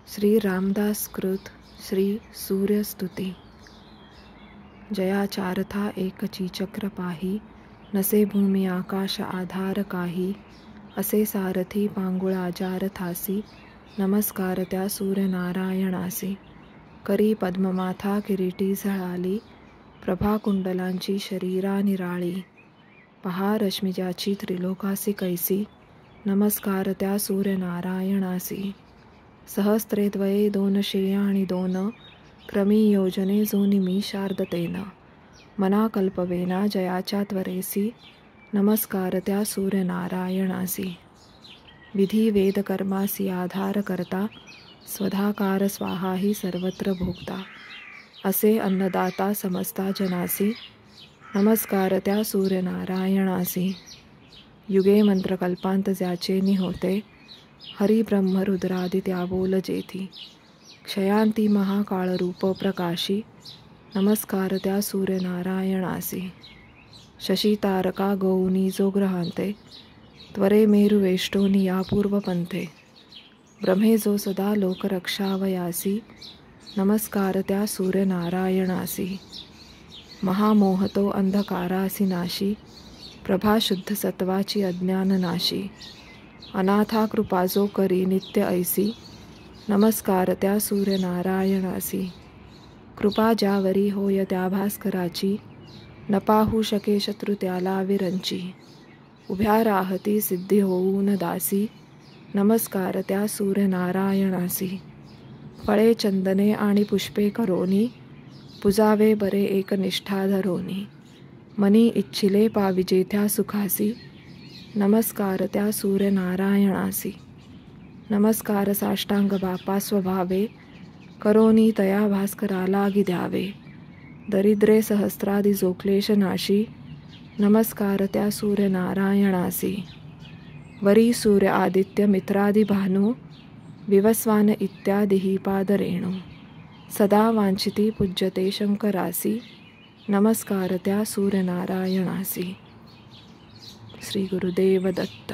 श्री रामदास कृत श्री सूर्यस्तुती। जयाचारथा एकची चक्र पाही, नसे भूमी आकाश आधार काही, असे सारथी पांगुळा जारथासी, नमस्कार त्या सूर्यनारायणासी। करी पद्ममाथा किरीटी झळाली, प्रभा कुंडलांची शरीरा निराळी, पहा रश्मी ज्याची त्रिलोकासी कैसी, नमस्कार त्या सूर्यनारायणासी। सहस्त्रे द्वये 202, क्रमी योजने जो निमिषार्धतेन, मना कल्पवेना जयाच्या त्वरेसी, नमस्कार त्या सूर्यनारायणासी। विधी वेद कर्मासी आधार करता, स्वधाकार स्वाहा ही सर्वत्र भोगता, असे अन्नदाता समस्ता जनासी, नमस्कार त्या सूर्यनारायणासी। युगे मंत्रकल्पांत ज्याचे निहोते, हरी ब्रह्म रुद्रादि त्या बोल जेथी, क्षयांती महाकाळरूप प्रकाशी, नमस्कार त्या सूर्यनारायणासी। शशी तारका गौनी जो ग्रहांते, त्वरे मेरु वेष्टोनी या पूर्वपंथे, ब्रह्मे जो सदा लोकरक्षावयासी, नमस्कार त्या सूर्यनारायणासी। महामोहतो अंधकारासी नाशी, प्रभा शुद्ध सत्वाची अज्ञान नाशी, अनाथा कृपा जो करी नित्य ऐसी, नमस्कार त्या सूर्यनारायणासी। कृपा ज्यावरी होय त्या भास्कराची, न पाहू शके शत्रु त्याला विरंची, उभ्या राहती सिद्धी होऊन दासी, नमस्कार त्या सूर्यनारायणासी। फळे चंदने आणि पुष्पे करोनी, पुजावे बरे एकनिष्ठा धरोनी, मनी इच्छिले पाविजे त्या सुखासी, नमस्कार त्या सूर्यनारायणासी। नमस्कार साष्टांग बापा स्वभावे, करोनी तया भास्कराला द्यावे, दरिद्रे सहस्रादि जो क्लेश नाशी, नमस्कार त्या सूर्यनारायणासी। वरी सूर्य आदित्य मित्रादि भानु, विवस्वान इत्यादिही पादरेणु, सदा वांछिती पूज्यते शंकरासी, नमस्कार त्या सूर्यनारायणासी। श्री गुरुदेव दत्त।